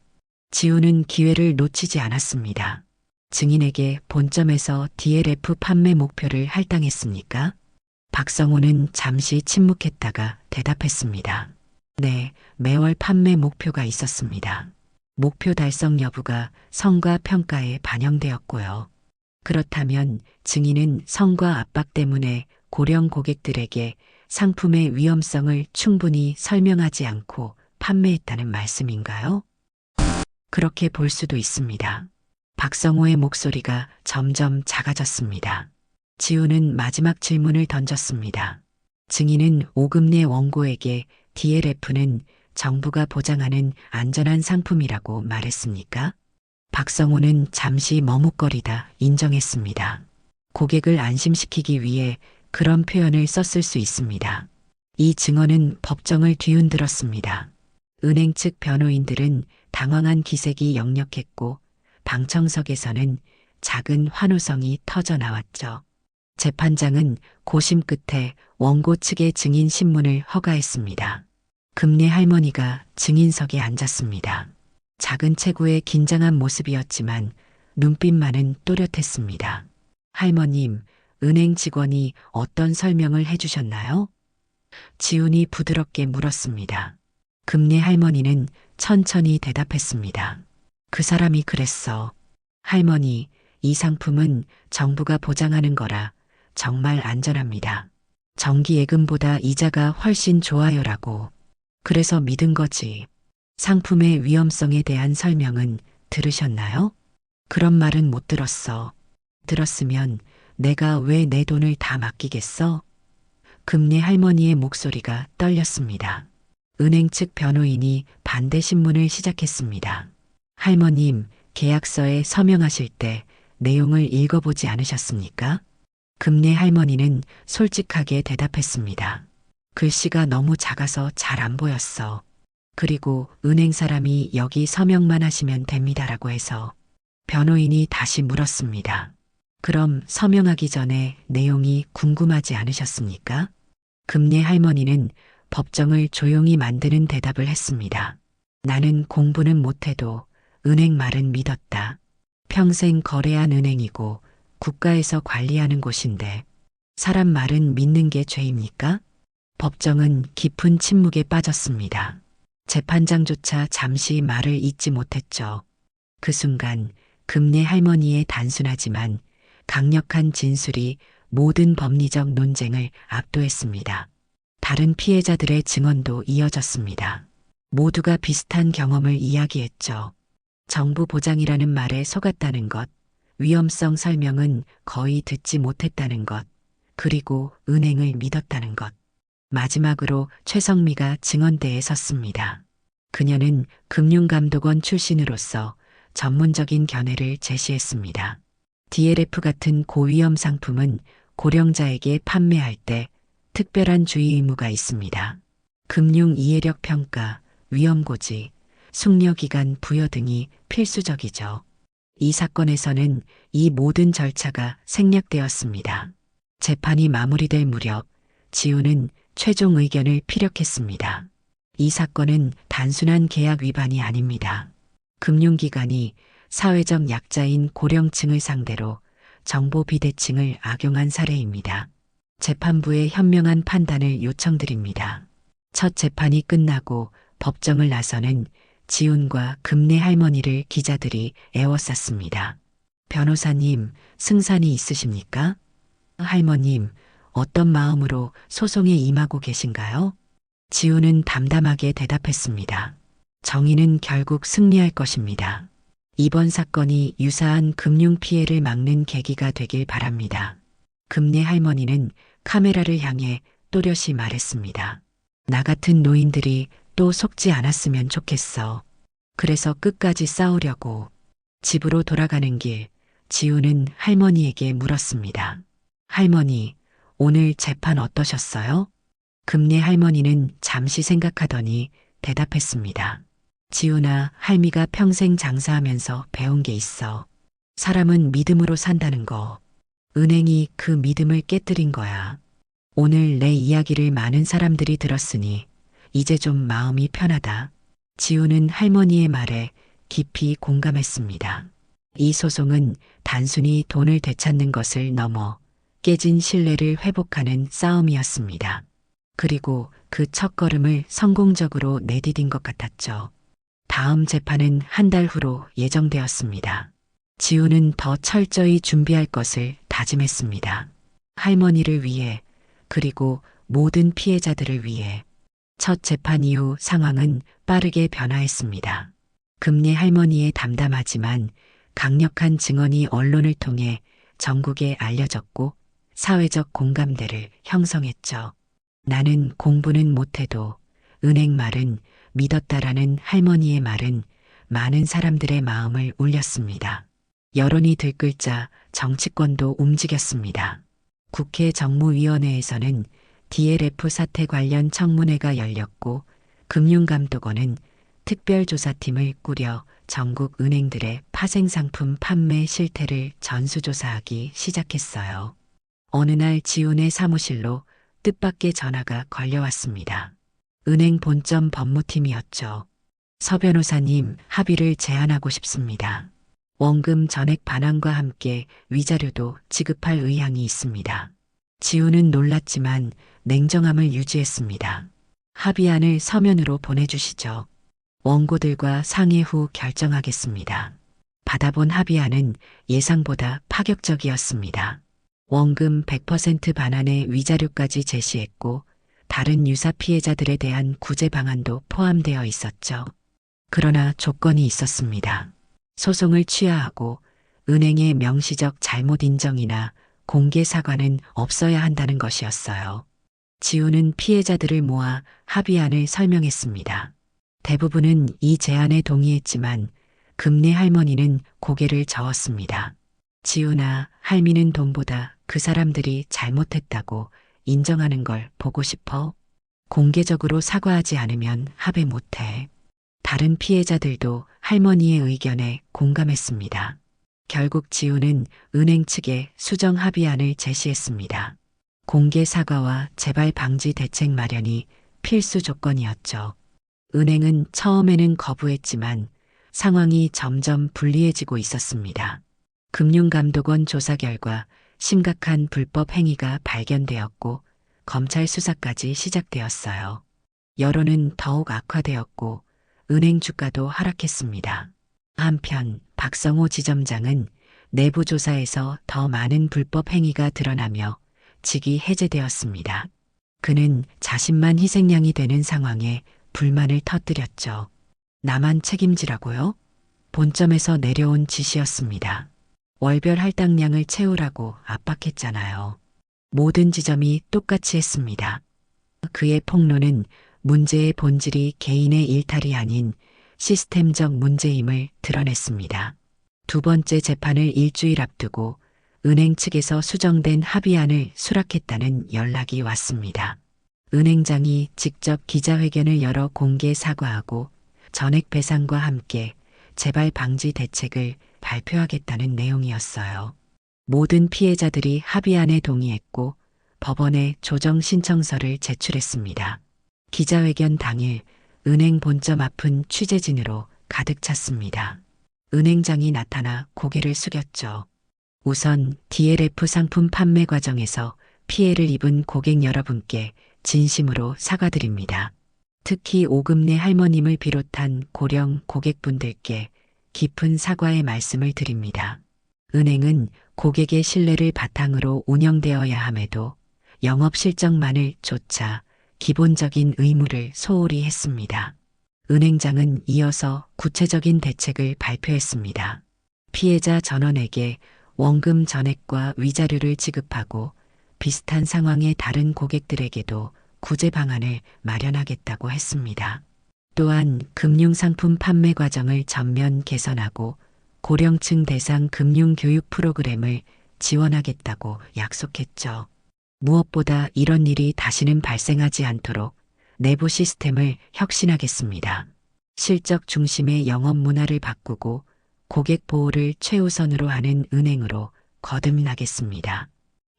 지훈은 기회를 놓치지 않았습니다. 증인에게 본점에서 DLF 판매 목표를 할당했습니까? 박성호는 잠시 침묵했다가 대답했습니다. 네, 매월 판매 목표가 있었습니다. 목표 달성 여부가 성과 평가에 반영되었고요. 그렇다면 증인은 성과 압박 때문에 고령 고객들에게 상품의 위험성을 충분히 설명하지 않고 판매했다는 말씀인가요? 그렇게 볼 수도 있습니다. 박성호의 목소리가 점점 작아졌습니다. 지훈은 마지막 질문을 던졌습니다. 증인은 오금내 원고에게 DLF는 정부가 보장하는 안전한 상품이라고 말했습니까? 박성호는 잠시 머뭇거리다 인정했습니다. 고객을 안심시키기 위해 그런 표현을 썼을 수 있습니다. 이 증언은 법정을 뒤흔들었습니다. 은행 측 변호인들은 당황한 기색이 역력했고 방청석에서는 작은 환호성이 터져 나왔죠. 재판장은 고심 끝에 원고 측의 증인 신문을 허가했습니다. 금례 할머니가 증인석에 앉았습니다. 작은 체구의 긴장한 모습이었지만 눈빛만은 또렷했습니다. 할머님, 은행 직원이 어떤 설명을 해주셨나요? 지훈이 부드럽게 물었습니다. 금례 할머니는 천천히 대답했습니다. 그 사람이 그랬어. 할머니, 이 상품은 정부가 보장하는 거라 정말 안전합니다. 정기예금보다 이자가 훨씬 좋아요라고. 그래서 믿은 거지. 상품의 위험성에 대한 설명은 들으셨나요? 그런 말은 못 들었어. 들었으면 내가 왜 내 돈을 다 맡기겠어? 금례 할머니의 목소리가 떨렸습니다. 은행 측 변호인이 반대 신문을 시작했습니다. 할머님, 계약서에 서명하실 때 내용을 읽어보지 않으셨습니까? 금례 할머니는 솔직하게 대답했습니다. 글씨가 너무 작아서 잘 안 보였어. 그리고 은행 사람이 여기 서명만 하시면 됩니다라고 해서. 변호인이 다시 물었습니다. 그럼 서명하기 전에 내용이 궁금하지 않으셨습니까? 금례 할머니는 법정을 조용히 만드는 대답을 했습니다. 나는 공부는 못해도 은행 말은 믿었다. 평생 거래한 은행이고 국가에서 관리하는 곳인데 사람 말은 믿는 게 죄입니까? 법정은 깊은 침묵에 빠졌습니다. 재판장조차 잠시 말을 잇지 못했죠. 그 순간 금례 할머니의 단순하지만 강력한 진술이 모든 법리적 논쟁을 압도했습니다. 다른 피해자들의 증언도 이어졌습니다. 모두가 비슷한 경험을 이야기했죠. 정부 보장이라는 말에 속았다는 것, 위험성 설명은 거의 듣지 못했다는 것, 그리고 은행을 믿었다는 것. 마지막으로 최성미가 증언대에 섰습니다. 그녀는 금융감독원 출신으로서 전문적인 견해를 제시했습니다. DLF 같은 고위험 상품은 고령자에게 판매할 때 특별한 주의 의무가 있습니다. 금융 이해력 평가, 위험고지, 숙려기간 부여 등이 필수적이죠. 이 사건에서는 이 모든 절차가 생략되었습니다. 재판이 마무리될 무렵 지우는 최종 의견을 피력했습니다. 이 사건은 단순한 계약 위반이 아닙니다. 금융기관이 사회적 약자인 고령층을 상대로 정보 비대칭을 악용한 사례입니다. 재판부의 현명한 판단을 요청드립니다. 첫 재판이 끝나고 법정을 나서는 지훈과 금례 할머니를 기자들이 에워쌌습니다. 변호사님, 승산이 있으십니까? 할머님, 어떤 마음으로 소송에 임하고 계신가요? 지훈은 담담하게 대답했습니다. 정의는 결국 승리할 것입니다. 이번 사건이 유사한 금융 피해를 막는 계기가 되길 바랍니다. 금례 할머니는 카메라를 향해 또렷이 말했습니다. 나 같은 노인들이 또 속지 않았으면 좋겠어. 그래서 끝까지 싸우려고. 집으로 돌아가는 길, 지우는 할머니에게 물었습니다. 할머니, 오늘 재판 어떠셨어요? 금례 할머니는 잠시 생각하더니 대답했습니다. 지우나 할미가 평생 장사하면서 배운 게 있어. 사람은 믿음으로 산다는 거. 은행이 그 믿음을 깨뜨린 거야. 오늘 내 이야기를 많은 사람들이 들었으니 이제 좀 마음이 편하다. 지우는 할머니의 말에 깊이 공감했습니다. 이 소송은 단순히 돈을 되찾는 것을 넘어 깨진 신뢰를 회복하는 싸움이었습니다. 그리고 그 첫걸음을 성공적으로 내디딘 것 같았죠. 다음 재판은 한 달 후로 예정되었습니다. 지우는 더 철저히 준비할 것을 다짐했습니다. 할머니를 위해, 그리고 모든 피해자들을 위해. 첫 재판 이후 상황은 빠르게 변화했습니다. 금례 할머니의 담담하지만 강력한 증언이 언론을 통해 전국에 알려졌고 사회적 공감대를 형성했죠. 나는 공부는 못해도 은행 말은 믿었다라는 할머니의 말은 많은 사람들의 마음을 울렸습니다. 여론이 들끓자 정치권도 움직였습니다. 국회 정무위원회에서는 DLF 사태 관련 청문회가 열렸고 금융감독원은 특별조사팀을 꾸려 전국 은행들의 파생상품 판매 실태를 전수조사하기 시작했어요. 어느 날 지훈의 사무실로 뜻밖의 전화가 걸려왔습니다. 은행 본점 법무팀이었죠. 서 변호사님, 합의를 제안하고 싶습니다. 원금 전액 반환과 함께 위자료도 지급할 의향이 있습니다. 지훈은 놀랐지만 냉정함을 유지했습니다. 합의안을 서면으로 보내주시죠. 원고들과 상의 후 결정하겠습니다. 받아본 합의안은 예상보다 파격적이었습니다. 원금 100% 반환의 위자료까지 제시했고 다른 유사 피해자들에 대한 구제 방안도 포함되어 있었죠. 그러나 조건이 있었습니다. 소송을 취하하고 은행의 명시적 잘못 인정이나 공개 사과는 없어야 한다는 것이었어요. 지훈은 피해자들을 모아 합의안을 설명했습니다. 대부분은 이 제안에 동의했지만 금례 할머니는 고개를 저었습니다. 지훈아, 할미는 돈보다 그 사람들이 잘못했다고 인정하는 걸 보고 싶어? 공개적으로 사과하지 않으면 합의 못해. 다른 피해자들도 할머니의 의견에 공감했습니다. 결국 지우는 은행 측에 수정 합의안을 제시했습니다. 공개 사과와 재발 방지 대책 마련이 필수 조건이었죠. 은행은 처음에는 거부했지만 상황이 점점 불리해지고 있었습니다. 금융감독원 조사 결과 심각한 불법 행위가 발견되었고 검찰 수사까지 시작되었어요. 여론은 더욱 악화되었고 은행 주가도 하락했습니다. 한편 박성호 지점장은 내부 조사에서 더 많은 불법 행위가 드러나며 직위 해제되었습니다. 그는 자신만 희생양이 되는 상황에 불만을 터뜨렸죠. 나만 책임지라고요? 본점에서 내려온 지시였습니다. 월별 할당량을 채우라고 압박했잖아요. 모든 지점이 똑같이 했습니다. 그의 폭로는 문제의 본질이 개인의 일탈이 아닌 시스템적 문제임을 드러냈습니다. 두 번째 재판을 일주일 앞두고 은행 측에서 수정된 합의안을 수락했다는 연락이 왔습니다. 은행장이 직접 기자회견을 열어 공개 사과하고 전액 배상과 함께 재발 방지 대책을 발표하겠다는 내용이었어요. 모든 피해자들이 합의안에 동의했고 법원에 조정 신청서를 제출했습니다. 기자회견 당일 은행 본점 앞은 취재진으로 가득 찼습니다. 은행장이 나타나 고개를 숙였죠. 우선 DLF 상품 판매 과정에서 피해를 입은 고객 여러분께 진심으로 사과드립니다. 특히 오금내 할머님을 비롯한 고령 고객분들께 깊은 사과의 말씀을 드립니다. 은행은 고객의 신뢰를 바탕으로 운영되어야 함에도 영업 실적만을 쫓아 기본적인 의무를 소홀히 했습니다. 은행장은 이어서 구체적인 대책을 발표했습니다. 피해자 전원에게 원금 전액과 위자료를 지급하고 비슷한 상황의 다른 고객들에게도 구제 방안을 마련하겠다고 했습니다. 또한 금융상품 판매 과정을 전면 개선하고 고령층 대상 금융교육 프로그램을 지원하겠다고 약속했죠. 무엇보다 이런 일이 다시는 발생하지 않도록 내부 시스템을 혁신하겠습니다. 실적 중심의 영업 문화를 바꾸고 고객 보호를 최우선으로 하는 은행으로 거듭나겠습니다.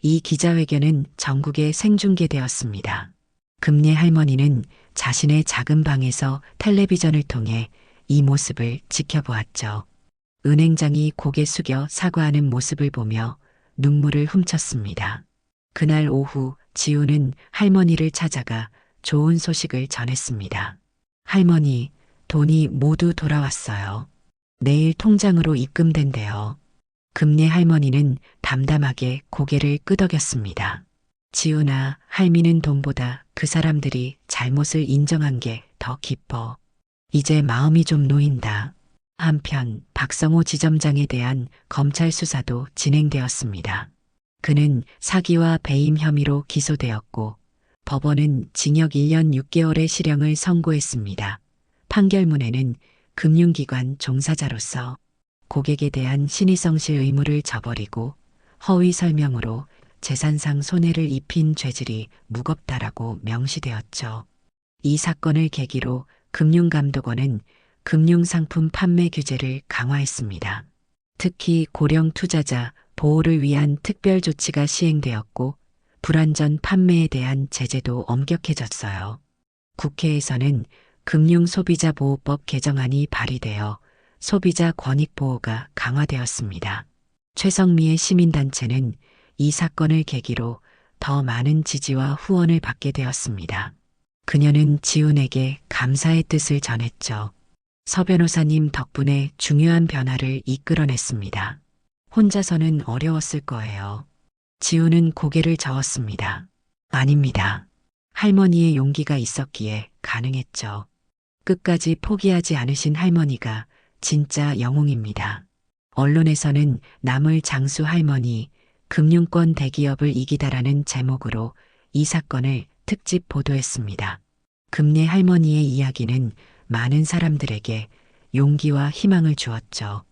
이 기자회견은 전국에 생중계되었습니다. 금례 할머니는 자신의 작은 방에서 텔레비전을 통해 이 모습을 지켜보았죠. 은행장이 고개 숙여 사과하는 모습을 보며 눈물을 훔쳤습니다. 그날 오후 지우는 할머니를 찾아가 좋은 소식을 전했습니다. 할머니, 돈이 모두 돌아왔어요. 내일 통장으로 입금된대요. 금례 할머니는 담담하게 고개를 끄덕였습니다. 지우나 할미는 돈보다 그 사람들이 잘못을 인정한 게 더 기뻐. 이제 마음이 좀 놓인다. 한편 박성호 지점장에 대한 검찰 수사도 진행되었습니다. 그는 사기와 배임 혐의로 기소되었고 법원은 징역 1년 6개월의 실형을 선고했습니다. 판결문에는 금융기관 종사자로서 고객에 대한 신의성실 의무를 저버리고 허위 설명으로 재산상 손해를 입힌 죄질이 무겁다라고 명시되었죠. 이 사건을 계기로 금융감독원은 금융상품 판매 규제를 강화했습니다. 특히 고령 투자자 보호를 위한 특별 조치가 시행되었고 불완전 판매에 대한 제재도 엄격해졌어요. 국회에서는 금융소비자보호법 개정안이 발의되어 소비자 권익보호가 강화되었습니다. 최성미의 시민단체는 이 사건을 계기로 더 많은 지지와 후원을 받게 되었습니다. 그녀는 지훈에게 감사의 뜻을 전했죠. 서 변호사님 덕분에 중요한 변화를 이끌어냈습니다. 혼자서는 어려웠을 거예요. 지훈은 고개를 저었습니다. 아닙니다. 할머니의 용기가 있었기에 가능했죠. 끝까지 포기하지 않으신 할머니가 진짜 영웅입니다. 언론에서는 나물 장수 할머니, 금융권 대기업을 이기다라는 제목으로 이 사건을 특집 보도했습니다. 금례 할머니의 이야기는 많은 사람들에게 용기와 희망을 주었죠.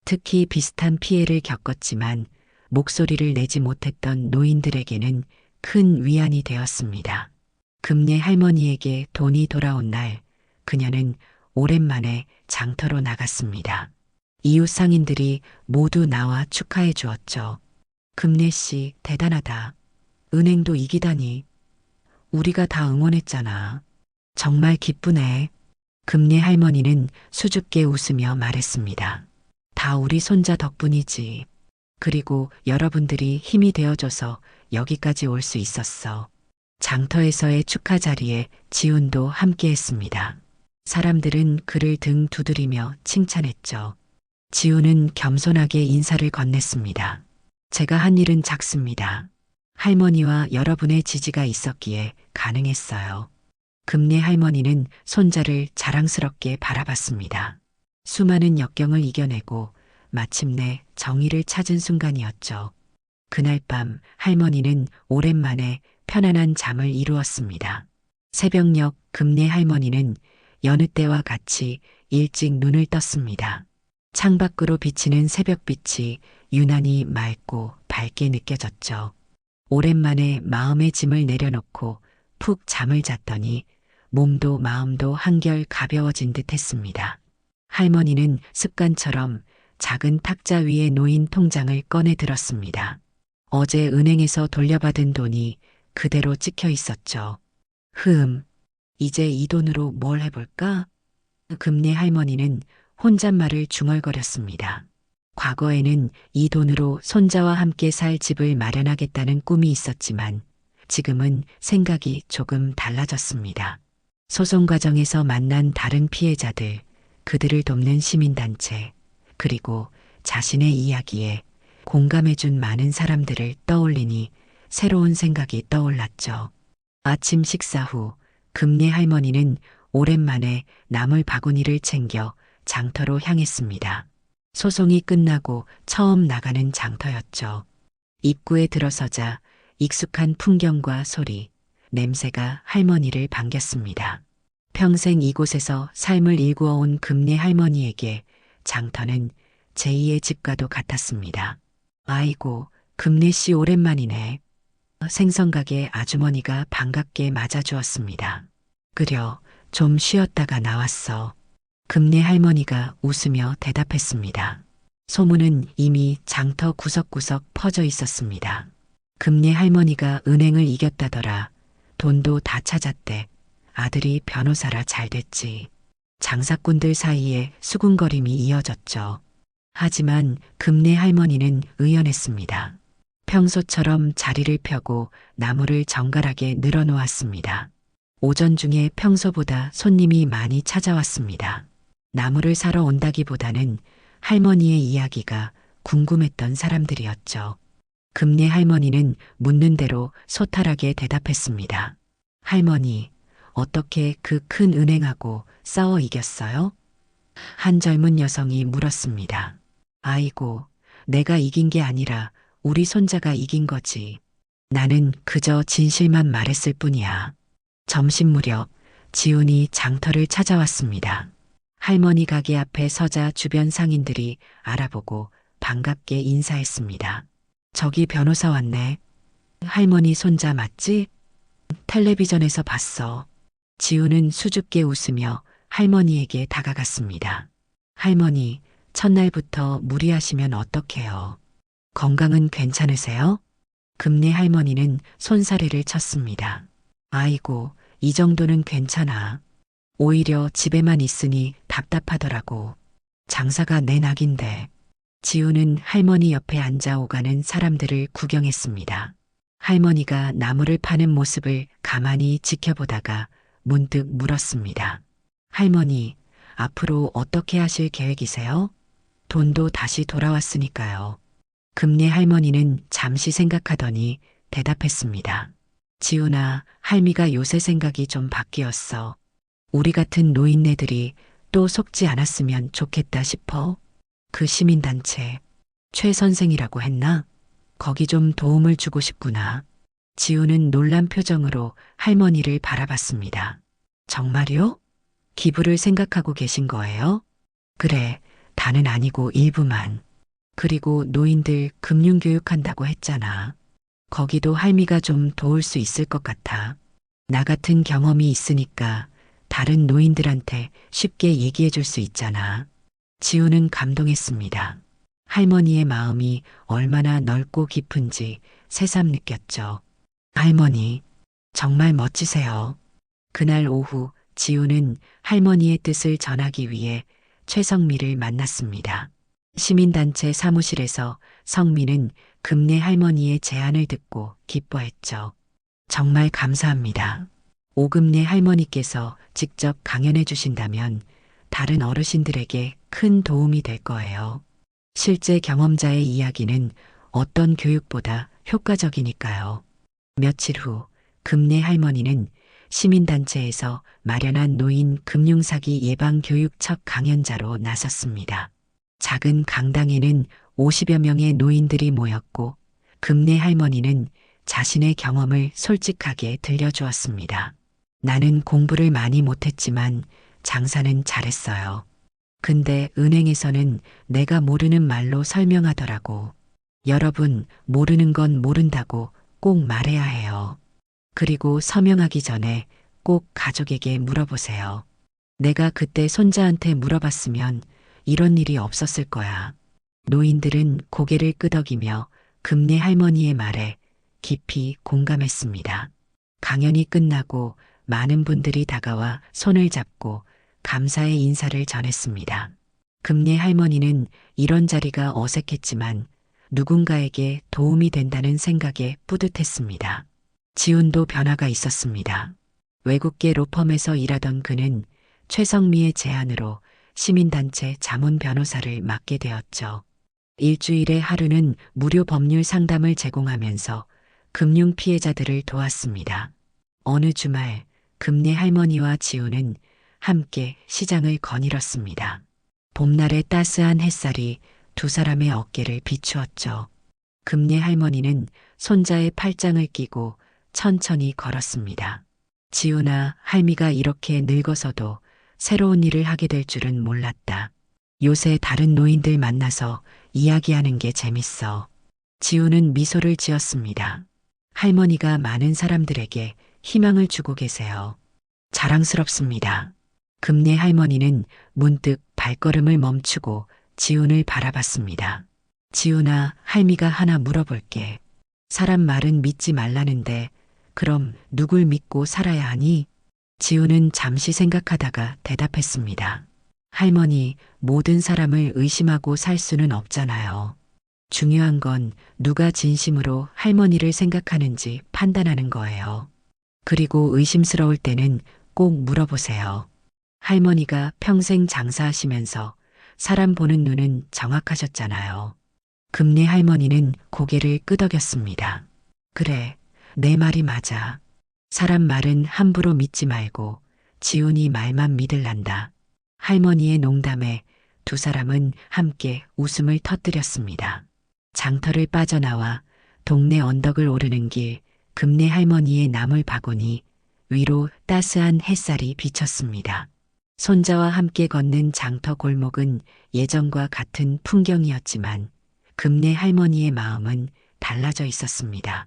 특히 비슷한 피해를 겪었지만 목소리를 내지 못했던 노인들에게는 큰 위안이 되었습니다. 금례 할머니에게 돈이 돌아온 날, 그녀는 오랜만에 장터로 나갔습니다. 이웃 상인들이 모두 나와 축하해 주었죠. 금례 씨, 대단하다. 은행도 이기다니. 우리가 다 응원했잖아. 정말 기쁘네. 금례 할머니는 수줍게 웃으며 말했습니다. 다 우리 손자 덕분이지. 그리고 여러분들이 힘이 되어줘서 여기까지 올 수 있었어. 장터에서의 축하 자리에 지훈도 함께 했습니다. 사람들은 그를 등 두드리며 칭찬했죠. 지훈은 겸손하게 인사를 건넸습니다. 제가 한 일은 작습니다. 할머니와 여러분의 지지가 있었기에 가능했어요. 금례 할머니는 손자를 자랑스럽게 바라봤습니다. 수많은 역경을 이겨내고 마침내 정의를 찾은 순간이었죠. 그날 밤 할머니는 오랜만에 편안한 잠을 이루었습니다. 새벽녘 금례 할머니는 여느 때와 같이 일찍 눈을 떴습니다. 창밖으로 비치는 새벽빛이 유난히 맑고 밝게 느껴졌죠. 오랜만에 마음의 짐을 내려놓고 푹 잠을 잤더니 몸도 마음도 한결 가벼워진 듯 했습니다. 할머니는 습관처럼 작은 탁자 위에 놓인 통장을 꺼내 들었습니다. 어제 은행에서 돌려받은 돈이 그대로 찍혀 있었죠. 이제 이 돈으로 뭘 해볼까? 금례 할머니는 혼잣말을 중얼거렸습니다. 과거에는 이 돈으로 손자와 함께 살 집을 마련하겠다는 꿈이 있었지만 지금은 생각이 조금 달라졌습니다. 소송 과정에서 만난 다른 피해자들, 그들을 돕는 시민단체, 그리고 자신의 이야기에 공감해준 많은 사람들을 떠올리니 새로운 생각이 떠올랐죠. 아침 식사 후 금례 할머니는 오랜만에 나물 바구니를 챙겨 장터로 향했습니다. 소송이 끝나고 처음 나가는 장터였죠. 입구에 들어서자 익숙한 풍경과 소리, 냄새가 할머니를 반겼습니다. 평생 이곳에서 삶을 일구어온 금례 할머니에게 장터는 제2의 집과도 같았습니다. 아이고, 금례 씨 오랜만이네. 생선가게 아주머니가 반갑게 맞아주었습니다. 그려, 좀 쉬었다가 나왔어. 금례 할머니가 웃으며 대답했습니다. 소문은 이미 장터 구석구석 퍼져 있었습니다. 금례 할머니가 은행을 이겼다더라. 돈도 다 찾았대. 아들이 변호사라 잘 됐지. 장사꾼들 사이에 수군거림이 이어졌죠. 하지만 금례 할머니는 의연했습니다. 평소처럼 자리를 펴고 나무를 정갈하게 늘어놓았습니다. 오전 중에 평소보다 손님이 많이 찾아왔습니다. 나무를 사러 온다기보다는 할머니의 이야기가 궁금했던 사람들이었죠. 금례 할머니는 묻는 대로 소탈하게 대답했습니다. 할머니, 어떻게 그 큰 은행하고 싸워 이겼어요? 한 젊은 여성이 물었습니다. 아이고, 내가 이긴 게 아니라 우리 손자가 이긴 거지. 나는 그저 진실만 말했을 뿐이야. 점심 무렵 지훈이 장터를 찾아왔습니다. 할머니 가게 앞에 서자 주변 상인들이 알아보고 반갑게 인사했습니다. 저기 변호사 왔네. 할머니 손자 맞지? 텔레비전에서 봤어. 지훈은 수줍게 웃으며 할머니에게 다가갔습니다. 할머니, 첫날부터 무리하시면 어떡해요? 건강은 괜찮으세요? 금례 할머니는 손사래를 쳤습니다. 아이고, 이 정도는 괜찮아. 오히려 집에만 있으니 답답하더라고. 장사가 내 낙인데. 지우는 할머니 옆에 앉아 오가는 사람들을 구경했습니다. 할머니가 나무를 파는 모습을 가만히 지켜보다가 문득 물었습니다. 할머니, 앞으로 어떻게 하실 계획이세요? 돈도 다시 돌아왔으니까요. 금례 할머니는 잠시 생각하더니 대답했습니다. 지훈아, 할미가 요새 생각이 좀 바뀌었어. 우리 같은 노인네들이 또 속지 않았으면 좋겠다 싶어. 그 시민단체, 최 선생이라고 했나? 거기 좀 도움을 주고 싶구나. 지우는 놀란 표정으로 할머니를 바라봤습니다. 정말요? 기부를 생각하고 계신 거예요? 그래, 다는 아니고 일부만. 그리고 노인들 금융교육한다고 했잖아. 거기도 할미가 좀 도울 수 있을 것 같아. 나 같은 경험이 있으니까 다른 노인들한테 쉽게 얘기해 줄 수 있잖아. 지우는 감동했습니다. 할머니의 마음이 얼마나 넓고 깊은지 새삼 느꼈죠. 할머니, 정말 멋지세요. 그날 오후 지우는 할머니의 뜻을 전하기 위해 최성미를 만났습니다. 시민단체 사무실에서 성미는 금내 할머니의 제안을 듣고 기뻐했죠. 정말 감사합니다. 오금내 할머니께서 직접 강연해 주신다면 다른 어르신들에게 큰 도움이 될 거예요. 실제 경험자의 이야기는 어떤 교육보다 효과적이니까요. 며칠 후 금내 할머니는 시민단체에서 마련한 노인 금융사기 예방 교육 첫 강연자로 나섰습니다. 작은 강당에는 50여 명의 노인들이 모였고 금내 할머니는 자신의 경험을 솔직하게 들려주었습니다. 나는 공부를 많이 못했지만 장사는 잘했어요. 근데 은행에서는 내가 모르는 말로 설명하더라고. 여러분, 모르는 건 모른다고 꼭 말해야 해요. 그리고 서명하기 전에 꼭 가족에게 물어보세요. 내가 그때 손자한테 물어봤으면 이런 일이 없었을 거야. 노인들은 고개를 끄덕이며 금내 할머니의 말에 깊이 공감했습니다. 강연이 끝나고 많은 분들이 다가와 손을 잡고 감사의 인사를 전했습니다. 금내 할머니는 이런 자리가 어색했지만 누군가에게 도움이 된다는 생각에 뿌듯했습니다. 지훈도 변화가 있었습니다. 외국계 로펌에서 일하던 그는 최성미의 제안으로 시민단체 자문 변호사를 맡게 되었죠. 일주일에 하루는 무료 법률 상담을 제공하면서 금융 피해자들을 도왔습니다. 어느 주말 금내 할머니와 지훈은 함께 시장을 거닐었습니다. 봄날의 따스한 햇살이 두 사람의 어깨를 비추었죠. 금내 할머니는 손자의 팔짱을 끼고 천천히 걸었습니다. 지훈아, 할미가 이렇게 늙어서도 새로운 일을 하게 될 줄은 몰랐다. 요새 다른 노인들 만나서 이야기하는 게 재밌어. 지훈은 미소를 지었습니다. 할머니가 많은 사람들에게 희망을 주고 계세요. 자랑스럽습니다. 금내 할머니는 문득 발걸음을 멈추고 지훈을 바라봤습니다. 지훈아, 할미가 하나 물어볼게. 사람 말은 믿지 말라는데 그럼 누굴 믿고 살아야 하니? 지훈은 잠시 생각하다가 대답했습니다. 할머니, 모든 사람을 의심하고 살 수는 없잖아요. 중요한 건 누가 진심으로 할머니를 생각하는지 판단하는 거예요. 그리고 의심스러울 때는 꼭 물어보세요. 할머니가 평생 장사하시면서 사람 보는 눈은 정확하셨잖아요. 금내 할머니는 고개를 끄덕였습니다. 그래, 내 말이 맞아. 사람 말은 함부로 믿지 말고 지훈이 말만 믿을란다. 할머니의 농담에 두 사람은 함께 웃음을 터뜨렸습니다. 장터를 빠져나와 동네 언덕을 오르는 길, 금내 할머니의 나물 바구니 위로 따스한 햇살이 비쳤습니다. 손자와 함께 걷는 장터 골목은 예전과 같은 풍경이었지만 금내 할머니의 마음은 달라져 있었습니다.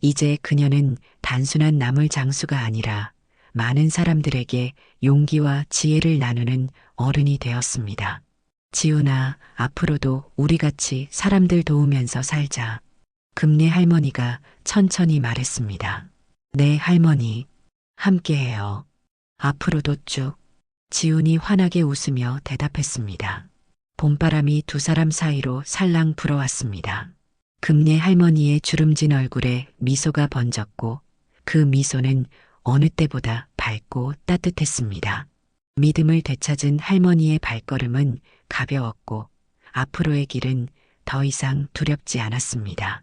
이제 그녀는 단순한 나물 장수가 아니라 많은 사람들에게 용기와 지혜를 나누는 어른이 되었습니다. 지훈아, 앞으로도 우리 같이 사람들 도우면서 살자. 금내 할머니가 천천히 말했습니다. 네, 할머니. 함께해요. 앞으로도 쭉. 지훈이 환하게 웃으며 대답했습니다. 봄바람이 두 사람 사이로 살랑 불어왔습니다. 금내 할머니의 주름진 얼굴에 미소가 번졌고 그 미소는 어느 때보다 밝고 따뜻했습니다. 믿음을 되찾은 할머니의 발걸음은 가벼웠고 앞으로의 길은 더 이상 두렵지 않았습니다.